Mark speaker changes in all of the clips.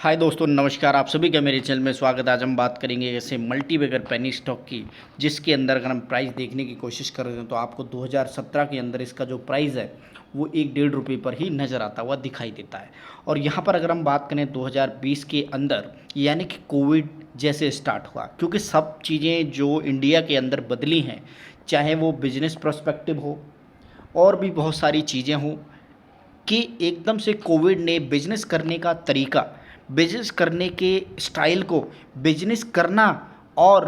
Speaker 1: हाय दोस्तों, नमस्कार। आप सभी का मेरे चैनल में स्वागत है। आज हम बात करेंगे ऐसे मल्टीबैगर पेनी स्टॉक की, जिसके अंदर अगर हम प्राइस देखने की कोशिश कर रहे हैं तो आपको 2017 के अंदर इसका जो प्राइस है वो 1-1.5 रुपये पर ही नज़र आता हुआ दिखाई देता है। और यहाँ पर अगर हम बात करें 2020 के अंदर, यानी कि कोविड जैसे स्टार्ट हुआ, क्योंकि सब चीज़ें जो इंडिया के अंदर बदली हैं, चाहे वो बिजनेस पर्सपेक्टिव हो और भी बहुत सारी चीज़ें हों, कि एकदम से कोविड ने बिजनेस करने का तरीका, बिजनेस करने के स्टाइल को, बिजनेस करना और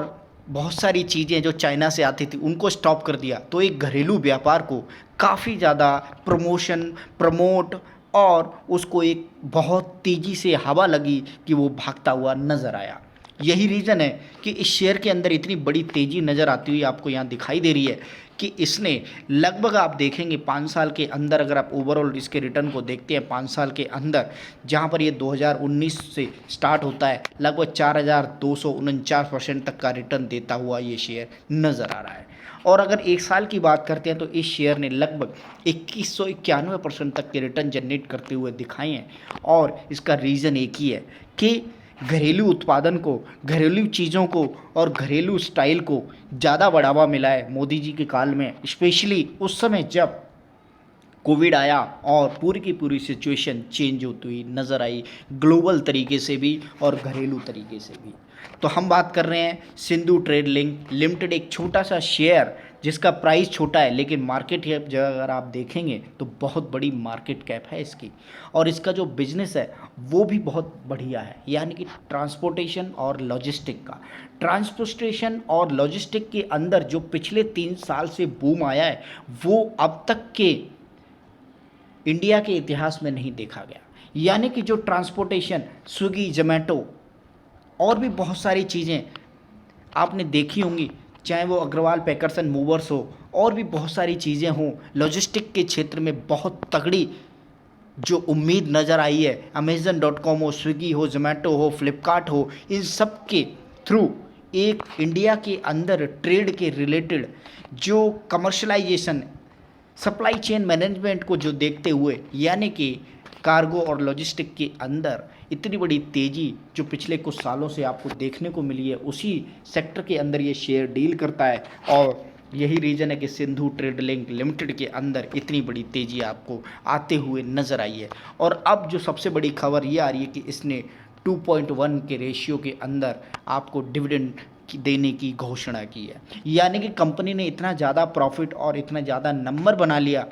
Speaker 1: बहुत सारी चीज़ें जो चाइना से आती थी उनको स्टॉप कर दिया। तो एक घरेलू व्यापार को काफ़ी ज़्यादा प्रमोट और उसको एक बहुत तेज़ी से हवा लगी कि वो भागता हुआ नज़र आया। यही रीज़न है कि इस शेयर के अंदर इतनी बड़ी तेज़ी नज़र आती हुई आपको यहाँ दिखाई दे रही है कि इसने लगभग, आप देखेंगे 5 साल के अंदर, अगर आप ओवरऑल इसके रिटर्न को देखते हैं 5 साल के अंदर, जहाँ पर ये 2019 से स्टार्ट होता है, लगभग 4,249% तक का रिटर्न देता हुआ ये शेयर नज़र आ रहा है। और अगर 1 साल की बात करते हैं तो इस शेयर ने लगभग 2191% तक के रिटर्न जनरेट करते हुए दिखाए हैं। और इसका रीज़न एक ही है कि घरेलू उत्पादन को, घरेलू चीज़ों को और घरेलू स्टाइल को ज़्यादा बढ़ावा मिला है मोदी जी के काल में, स्पेशली उस समय जब कोविड आया और पूरी की पूरी सिचुएशन चेंज होती हुई नज़र आई, ग्लोबल तरीके से भी और घरेलू तरीके से भी। तो हम बात कर रहे हैं सिंधु ट्रेड लिमिटेड, एक छोटा सा शेयर जिसका प्राइस छोटा है, लेकिन मार्केट कैप अगर आप देखेंगे तो बहुत बड़ी मार्केट कैप है इसकी। और इसका जो बिजनेस है वो भी बहुत बढ़िया है, यानी कि ट्रांसपोर्टेशन और लॉजिस्टिक का। ट्रांसपोर्टेशन और लॉजिस्टिक के अंदर जो पिछले 3 साल से बूम आया है, वो अब तक के इंडिया के इतिहास में नहीं देखा गया। यानी कि जो ट्रांसपोर्टेशन, स्विगी, जोमेटो और भी बहुत सारी चीज़ें आपने देखी होंगी, चाहे वो अग्रवाल पैकर्स एंड मूवर्स हो और भी बहुत सारी चीज़ें हों, लॉजिस्टिक के क्षेत्र में बहुत तगड़ी जो उम्मीद नज़र आई है, Amazon.com हो, स्विगी हो, जोमेटो हो, फ्लिपकार्ट हो, इन सब के थ्रू एक इंडिया के अंदर ट्रेड के रिलेटेड जो कमर्शलाइजेशन, सप्लाई चेन मैनेजमेंट को जो देखते हुए, यानी कि कार्गो और लॉजिस्टिक के अंदर इतनी बड़ी तेज़ी जो पिछले कुछ सालों से आपको देखने को मिली है, उसी सेक्टर के अंदर ये शेयर डील करता है। और यही रीज़न है कि सिंधु ट्रेड लिमिटेड के अंदर इतनी बड़ी तेज़ी आपको आते हुए नज़र आई है। और अब जो सबसे बड़ी खबर ये आ रही है कि इसने 2.1 के रेशियो के अंदर आपको डिविडेंड देने की घोषणा की है। यानी कि कंपनी ने इतना ज़्यादा प्रॉफिट और इतना ज़्यादा नंबर बना लिया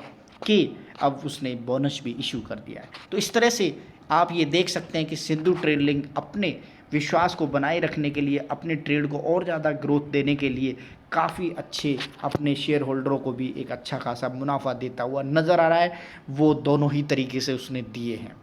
Speaker 1: कि अब उसने बोनस भी इशू कर दिया है। तो इस तरह से आप ये देख सकते हैं कि सिंधु ट्रेड अपने विश्वास को बनाए रखने के लिए, अपने ट्रेड को और ज़्यादा ग्रोथ देने के लिए काफ़ी अच्छे अपने शेयर होल्डरों को भी एक अच्छा खासा मुनाफा देता हुआ नज़र आ रहा है। वो दोनों ही तरीके से उसने दिए हैं।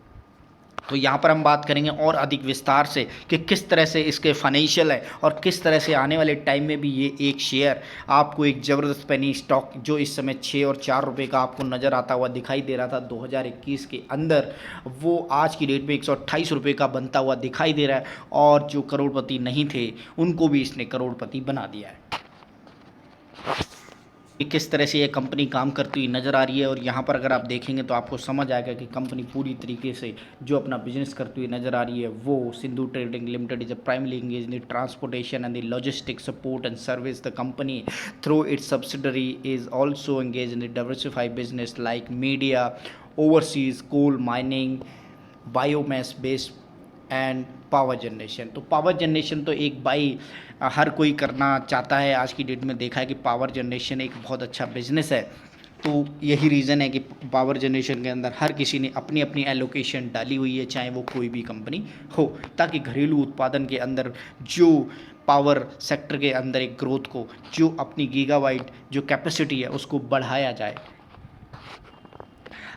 Speaker 1: तो यहाँ पर हम बात करेंगे और अधिक विस्तार से कि किस तरह से इसके फाइनेंशियल है और किस तरह से आने वाले टाइम में भी ये एक शेयर आपको एक ज़बरदस्त पेनी स्टॉक, जो इस समय 6 और 4 रुपये का आपको नज़र आता हुआ दिखाई दे रहा था 2021 के अंदर, वो आज की डेट में 128 रुपये का बनता हुआ दिखाई दे रहा है। और जो करोड़पति नहीं थे उनको भी इसने करोड़पति बना दिया है। कि किस तरह से ये कंपनी काम करती हुई नज़र आ रही है। और यहाँ पर अगर आप देखेंगे तो आपको समझ आएगा कि कंपनी पूरी तरीके से जो अपना बिजनेस करती हुई नज़र आ रही है, वो Sindhu trading limited is a primarily engaged in the transportation and the logistics support and service. The company through its subsidiary is also engaged in the diversified business like media, overseas coal mining, biomass based and power generation. तो power generation तो एक भाई हर कोई करना चाहता है। आज की डेट में देखा है कि पावर जनरेशन एक बहुत अच्छा बिजनेस है। तो यही रीज़न है कि पावर जनरेशन के अंदर हर किसी ने अपनी अपनी एलोकेशन डाली हुई है, चाहे वो कोई भी कंपनी हो, ताकि घरेलू उत्पादन के अंदर जो पावर सेक्टर के अंदर एक ग्रोथ को, जो अपनी गीगावाइट जो कैपेसिटी है उसको बढ़ाया जाए।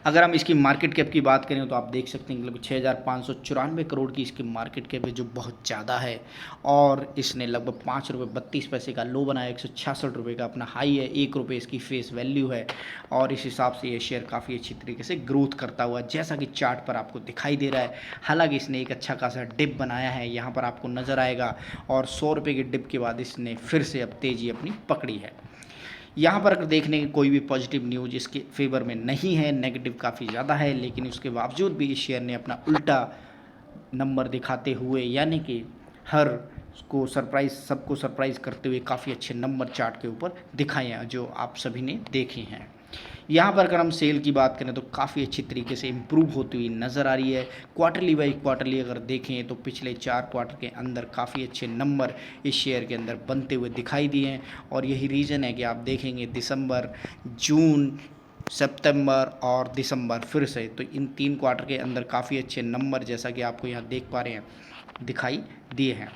Speaker 1: अगर हम इसकी मार्केट कैप की बात करें तो आप देख सकते हैं कि लगभग 6,594 करोड़ की इसकी मार्केट कैप है, जो बहुत ज़्यादा है। और इसने लगभग 5 रुपये 32 पैसे का लो बनाया, 166 रुपये का अपना हाई है, 1 रुपये इसकी फेस वैल्यू है। और इस हिसाब से ये शेयर काफ़ी अच्छी तरीके से ग्रोथ करता हुआ जैसा कि चार्ट पर आपको दिखाई दे रहा है। हालांकि इसने एक अच्छा खासा डिप बनाया है, यहाँ पर आपको नज़र आएगा। और 100 रुपये के डिप के बाद इसने फिर से अब तेज़ी अपनी पकड़ी है। यहाँ पर अगर देखने की कोई भी पॉजिटिव न्यूज़ इसके फेवर में नहीं है, नेगेटिव काफ़ी ज़्यादा है, लेकिन उसके बावजूद भी इस शेयर ने अपना उल्टा नंबर दिखाते हुए, यानी कि हर को सरप्राइज सबको सरप्राइज करते हुए काफ़ी अच्छे नंबर चार्ट के ऊपर दिखाए हैं जो आप सभी ने देखे हैं। यहाँ पर अगर हम सेल की बात करें तो काफ़ी अच्छी तरीके से इम्प्रूव होती हुई नज़र आ रही है। क्वार्टरली बाई क्वार्टरली अगर देखें तो पिछले 4 क्वार्टर के अंदर काफ़ी अच्छे नंबर इस शेयर के अंदर बनते हुए दिखाई दिए हैं और यही रीज़न है कि आप देखेंगे दिसंबर, जून, सितंबर और दिसंबर फिर से, तो इन 3 क्वार्टर के अंदर काफ़ी अच्छे नंबर जैसा कि आपको यहाँ देख पा रहे हैं दिखाई दिए हैं।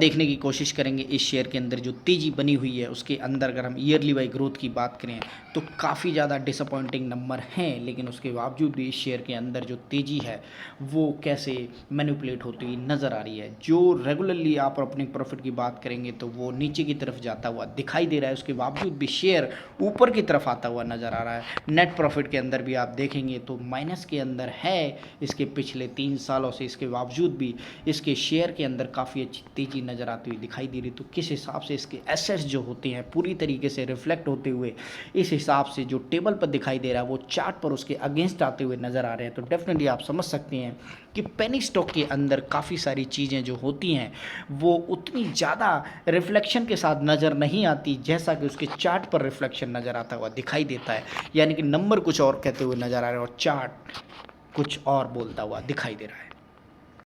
Speaker 1: देखने की कोशिश करेंगे इस शेयर के अंदर जो तेज़ी बनी हुई है उसके अंदर अगर हम ईयरली वाई ग्रोथ की बात करें तो काफ़ी ज़्यादा डिसअपॉइंटिंग नंबर हैं, लेकिन उसके बावजूद भी इस शेयर के अंदर जो तेज़ी है वो कैसे मैनिपुलेट होती हुई नज़र आ रही है। जो रेगुलरली आप अपने प्रॉफिट की बात करेंगे तो वो नीचे की तरफ जाता हुआ दिखाई दे रहा है, उसके बावजूद भी शेयर ऊपर की तरफ आता हुआ नज़र आ रहा है। नेट प्रॉफिट के अंदर भी आप देखेंगे तो माइनस के अंदर है इसके पिछले 3 सालों से, इसके बावजूद भी इसके शेयर के अंदर काफ़ी अच्छी तेज़ी नज़र आती हुई दिखाई दे रही। तो किस हिसाब से इसके एसेट्स जो होते हैं पूरी तरीके से रिफ्लेक्ट होते हुए इस हिसाब से जो टेबल पर दिखाई दे रहा है वो चार्ट पर उसके अगेंस्ट आते हुए नज़र आ रहे हैं, तो डेफिनेटली आप समझ सकते हैं कि पेनी स्टॉक के अंदर काफ़ी सारी चीज़ें जो होती हैं वो उतनी ज़्यादा रिफ्लेक्शन के साथ नज़र नहीं आती जैसा कि उसके चार्ट पर रिफ्लेक्शन नज़र आता हुआ दिखाई देता है, यानी कि नंबर कुछ और कहते हुए नज़र आ रहे हैं और चार्ट कुछ और बोलता हुआ दिखाई दे रहा है।